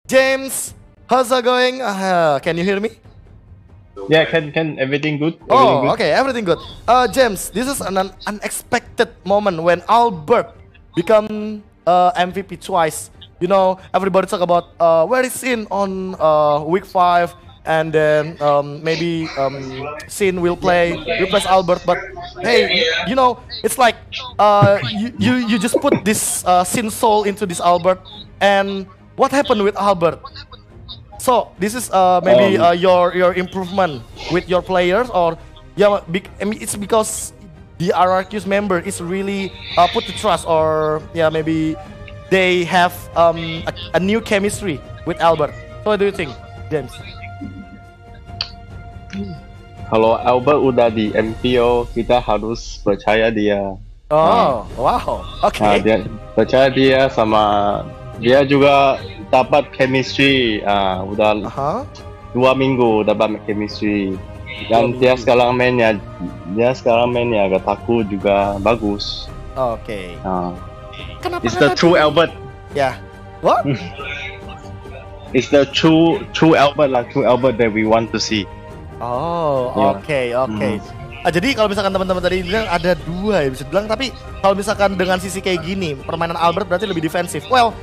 James, how's it going? Can you hear me? Yeah, can everything good? Oh, okay, everything good. James, this is an unexpected moment when Albert become MVP twice. You know, everybody talk about where is Sin on week 5, and then maybe Sin will replace Albert. But hey, you know, it's like you just put this Sin soul into this Albert, and what happened with Albert? So this is maybe your improvement with your players, or yeah, I mean, it's because the RRQ's member is really put the trust, or yeah, maybe they have a new chemistry with Albert. So what do you think, James? Kalau Albert udah di MPO, kita harus percaya dia. Oh, wow, oke. Dia percaya dia, sama dia juga dapat chemistry. Udah 2 minggu dapat chemistry. Dan dia sekarang mainnya agak takut juga bagus. Oke. Kenapa? It's the true Albert. Yeah. What? It's the true Albert, like true Albert that we want to see. Oh, oke. Jadi kalau misalkan teman-teman tadi bilang ada 2 ya bisa bilang, tapi kalau misalkan dengan sisi kayak gini, permainan Albert berarti lebih defensif. Well,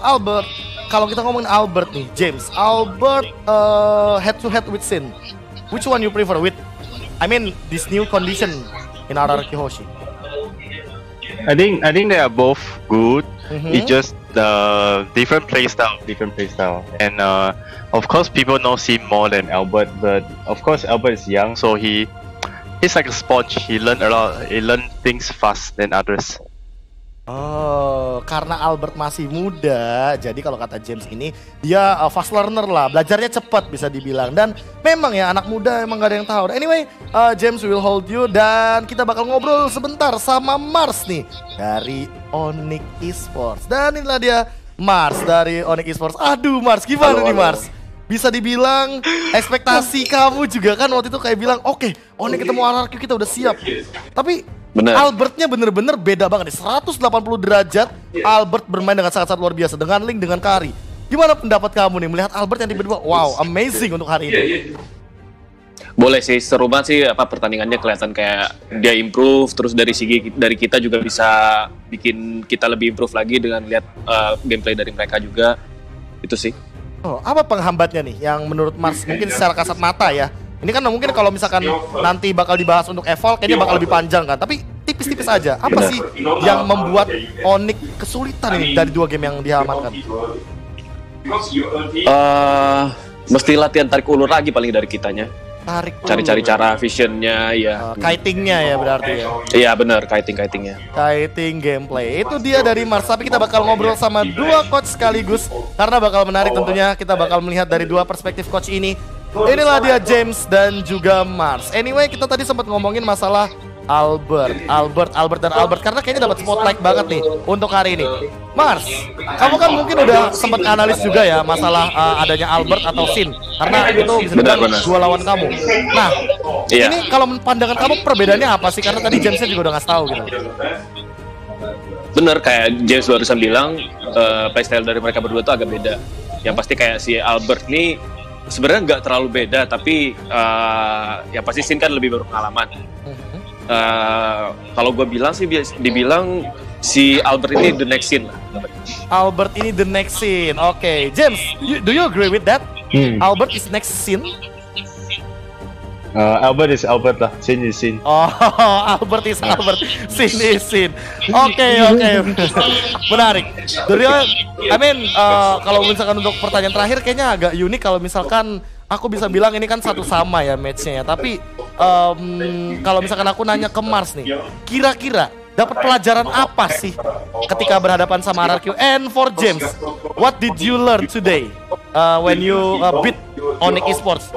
Albert, kalau kita ngomongin Albert nih, James, Albert head to head with Sin, which one you prefer with? I mean, this new condition in RRQ Hoshi. I think they are both good. It's just the different play style. And of course, people know Sin more than Albert, but of course, Albert is young, so he's like a sponge. He learn a lot. He learn things fast than others. Oh, karena Albert masih muda, jadi kalau kata James ini dia fast learner lah, belajarnya cepat bisa dibilang. Dan memang ya anak muda emang gak ada yang tahu. Anyway, James will hold you, dan kita bakal ngobrol sebentar sama Mars nih dari Onyx Esports. Dan inilah dia Mars dari Onyx Esports. Aduh Mars, gimana nih Mars? Bisa dibilang ekspektasi kamu juga kan waktu itu kayak bilang oke, Onyx ketemu RRQ kita udah siap. Tapi bener. Albertnya bener-bener beda banget nih, 180 derajat. Albert bermain dengan sangat-sangat luar biasa dengan Link, dengan Kari. Gimana pendapat kamu nih melihat Albert yang tiba-tiba wow, amazing untuk hari ini? Boleh sih, seru banget sih pertandingannya, kelihatan kayak dia improve, terus dari kita juga bisa bikin kita lebih improve lagi dengan lihat gameplay dari mereka juga. Itu sih. Oh, apa penghambatnya nih yang menurut Mars mungkin secara kasat mata ya? Ini kan mungkin kalau misalkan nanti bakal dibahas untuk Evolve kayaknya bakal lebih panjang kan. Tapi tipis-tipis aja. Apa sih yang membuat Onyx kesulitan ini dari 2 game yang diamankan? Mesti latihan tarik ulur lagi paling dari kitanya. Cari-cari cara visionnya ya. Kitingnya ya berarti ya. Iya benar, kitingnya. Kiting gameplay. Itu dia dari Mars. Tapi kita bakal ngobrol sama 2 coach sekaligus karena bakal menarik tentunya. Kita bakal melihat dari 2 perspektif coach ini. Inilah dia James dan juga Mars. Anyway, kita tadi sempat ngomongin masalah Albert karena kayaknya dapat spotlight banget nih untuk hari ini. Mars, kamu kan mungkin udah sempat analis juga ya masalah adanya Albert atau Sin, karena itu bisa dibilang 2 lawan kamu. Nah, ini kalau pandangan kamu perbedaannya apa sih? Karena tadi Jamesnya juga udah ngasih tahu gitu. Bener, kayak James barusan bilang, playstyle dari mereka berdua tuh agak beda. Yang pasti kayak si Albert nih sebenarnya nggak terlalu beda, tapi yang pasti Sin kan lebih berpengalaman. Kalau gue bilang sih dibilang si Albert ini the next Sin lah. Albert ini the next Sin. Oke, James, do you agree with that? Albert is next Sin? Albert is Albert lah, Sin is Sin. Oh, Albert is Albert, Sin is Sin. Oke. Menarik. I mean, kalau misalkan untuk pertanyaan terakhir kayaknya agak unik kalau misalkan aku bisa bilang ini kan satu sama ya matchnya ya. Tapi kalau misalkan aku nanya ke Mars nih, kira-kira dapat pelajaran apa sih ketika berhadapan sama RRQ? And for James, what did you learn today when you beat Onyx Esports?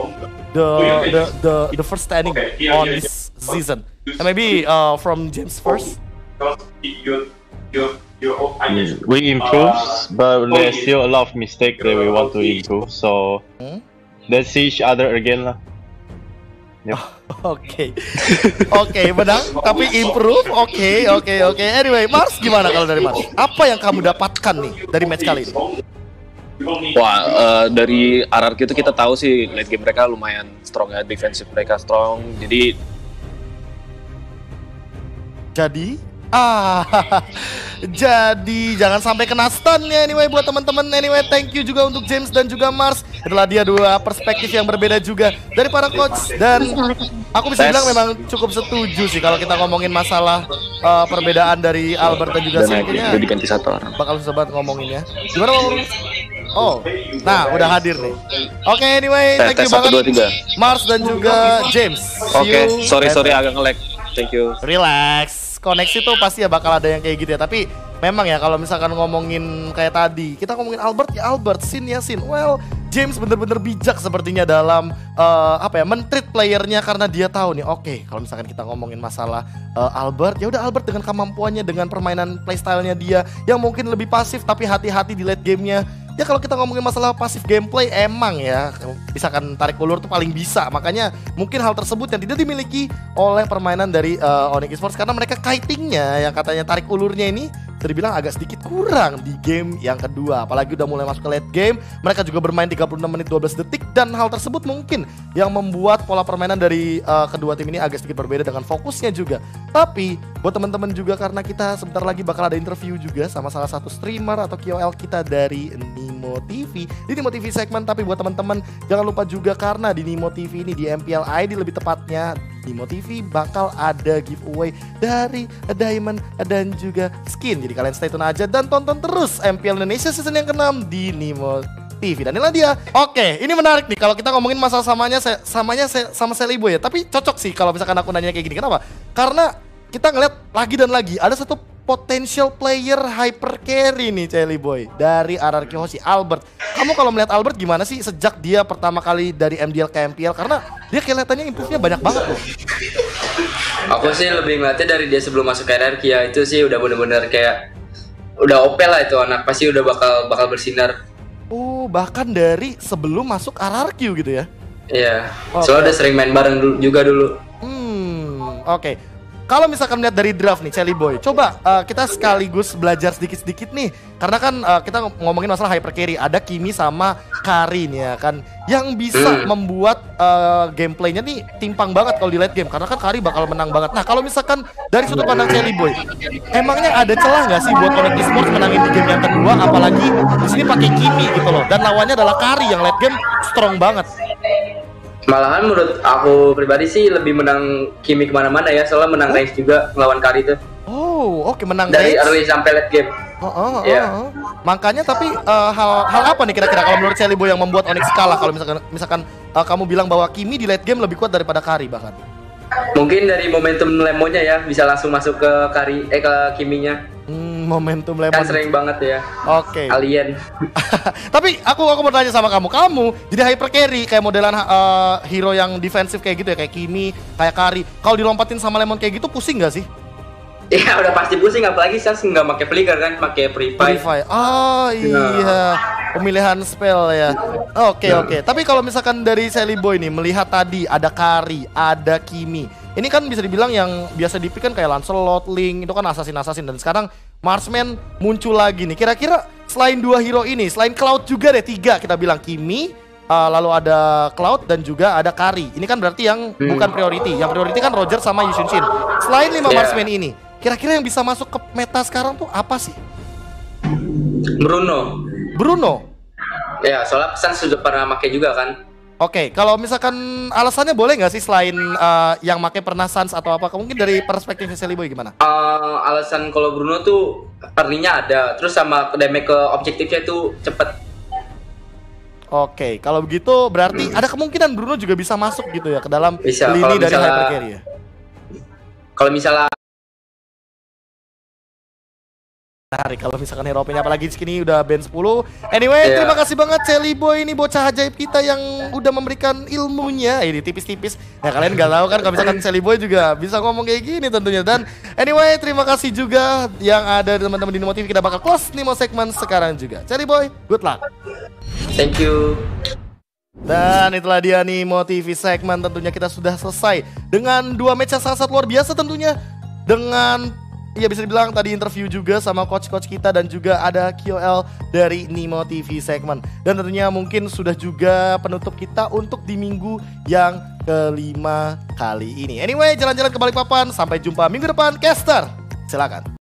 The first standing on this season. And maybe from James first. We improve, but there's still a lot of mistakes that we want to improve. So let's see each other again lah. Yep. Oke, menang tapi improve. Oke. Anyway, Mars gimana kalau dari Mars? Apa yang kamu dapatkan nih dari match kali ini? Wah, dari RRQ itu kita tahu sih late game mereka lumayan strong ya, defensive mereka strong. Jadi jadi jangan sampai kena stun ya. Anyway, buat teman-teman, anyway, thank you juga untuk James dan juga Mars. Itulah dia dua perspektif yang berbeda juga dari para coach, dan aku bisa bilang memang cukup setuju sih kalau kita ngomongin masalah perbedaan dari Albert dan juga Sin. udah diganti satu orang. Bakal susah banget ngomonginnya. Gimana ngomongin? Oh, nah udah hadir nih. Oke, anyway, thank you banget 1, 2, 3. Mars dan juga James. Oke, sorry agak nge-lag. Thank you. Relax. Koneksi tuh pasti ya bakal ada yang kayak gitu ya. Tapi memang ya kalau misalkan ngomongin kayak tadi, kita ngomongin Albert ya Albert, Sin ya Sin. Well, James bener-bener bijak sepertinya dalam men-treat playernya, karena dia tahu nih, oke, kalau misalkan kita ngomongin masalah Albert, ya udah Albert dengan kemampuannya, dengan permainan playstyle-nya dia yang mungkin lebih pasif tapi hati-hati di late game-nya. Ya kalau kita ngomongin masalah pasif gameplay, emang ya misalkan tarik ulur tuh paling bisa. Makanya mungkin hal tersebut yang tidak dimiliki oleh permainan dari Onyx Esports, karena mereka kitingnya yang katanya tarik ulurnya ini bisa dibilang agak sedikit kurang di game yang kedua. Apalagi udah mulai masuk ke late game, mereka juga bermain 36 menit 12 detik, dan hal tersebut mungkin yang membuat pola permainan dari kedua tim ini agak sedikit berbeda dengan fokusnya juga. Tapi buat teman-teman juga, karena kita sebentar lagi bakal ada interview juga sama salah satu streamer atau KOL kita dari Nimo TV, di Nimo TV segmen. Tapi buat teman-teman jangan lupa juga, karena di Nimo TV ini, di MPL ID lebih tepatnya, Nimo TV bakal ada giveaway dari diamond dan juga skin. Jadi kalian stay tune aja dan tonton terus MPL Indonesia season yang ke-6 di Nimo TV. Dan inilah dia. Oke, ini menarik nih kalau kita ngomongin masalah samanya sama Seliboy ya. Tapi cocok sih kalau misalkan aku nanya kayak gini. Kenapa? Karena kita ngeliat lagi dan lagi ada satu potential player hyper carry nih, Seliboy, dari RRQ Hoshi, Albert. Kamu kalau melihat Albert gimana sih sejak dia pertama kali dari MDL ke MPL? Karena dia kelihatannya improve-nya banyak banget loh. Aku sih lebih ngeliatnya dari dia sebelum masuk ke RRQ ya, itu sih udah bener-bener kayak udah OP lah itu anak, pasti udah bakal bersinar. Oh, bahkan dari sebelum masuk RRQ gitu ya? Iya, soalnya udah sering main bareng dulu. Oke. Kalau misalkan lihat dari draft nih, Seliboy, coba kita sekaligus belajar sedikit-sedikit nih. Karena kan kita ngomongin masalah hyper carry, ada Kimi sama Karin ya kan, yang bisa membuat gameplaynya nih timpang banget kalau di late game. Karena kan Kari bakal menang banget. Nah, kalau misalkan dari sudut pandang Seliboy, emangnya ada celah nggak sih buat Onyx Esports menangin di game yang kedua? Apalagi di sini pakai Kimi gitu loh, dan lawannya adalah Kari yang late game strong banget. Malahan menurut aku pribadi sih lebih menang Kimi kemana-mana ya, soalnya menang race juga melawan Kari tuh. Oh, oke, menang dari race early sampai late game. Makanya tapi hal apa nih kira-kira kalau menurut Seliboy yang membuat Onyx kalah? Kalau misalkan kamu bilang bahwa Kimi di late game lebih kuat daripada Kari bahkan. Mungkin dari momentum lemonya ya, bisa langsung masuk ke ke Kiminya. Momentum lemon Kan sering banget ya. Oke. Alien. Tapi aku mau tanya sama kamu jadi hyper carry kayak modelan hero yang defensif kayak gitu ya, kayak Kimi, kayak Kari. Kalau dilompatin sama lemon kayak gitu pusing nggak sih? Iya, udah pasti pusing, apalagi Sans nggak pakai flicker kan, pakai Purify. Oh iya, pemilihan spell ya. Oke. Tapi kalau misalkan dari Seliboy nih melihat tadi ada Kari, ada Kimi. Ini kan bisa dibilang yang biasa dipick kan kayak Lancelot, Link, itu kan assassin, dan sekarang Marksman muncul lagi nih. Kira-kira selain dua hero ini, selain Cloud juga deh, 3 kita bilang, Kimi, lalu ada Cloud dan juga ada Kari. Ini kan berarti yang bukan priority. Yang priority kan Roger sama Yu Xunshin. Selain 5 Marksman ini, kira-kira yang bisa masuk ke meta sekarang tuh apa sih? Bruno? Ya, soalnya pesan sudah pernah pakai juga kan. Oke, kalau misalkan alasannya boleh nggak sih selain yang make pernah Sans atau apa? Mungkin dari perspektif Seliboy gimana? Alasan kalau Bruno tuh perninya ada, terus sama damage ke objektifnya tuh cepet. Oke, kalau begitu berarti ada kemungkinan Bruno juga bisa masuk gitu ya ke dalam lini dari hyper carry ya? Kalau misalnya kalau misalkan hero OP-nya apalagi sini udah band 10. Anyway, terima kasih banget Seliboy ini, bocah ajaib kita yang udah memberikan ilmunya. Ini tipis-tipis. Nah, kalian nggak tahu kan kalau misalkan Seliboy juga bisa ngomong kayak gini tentunya. Dan anyway, terima kasih juga yang ada teman-teman di Nimo TV. Kita bakal close Nimo segmen sekarang juga. Seliboy, good luck. Thank you. Dan itulah dia Nimo TV segmen, tentunya kita sudah selesai dengan 2 match yang sangat luar biasa tentunya. Dengan, ya bisa dibilang tadi interview juga sama coach-coach kita dan juga ada QL dari Nimo TV segmen. Dan tentunya mungkin sudah juga penutup kita untuk di minggu yang kelima kali ini. Anyway, jalan-jalan ke Balikpapan, sampai jumpa minggu depan, caster. Silakan.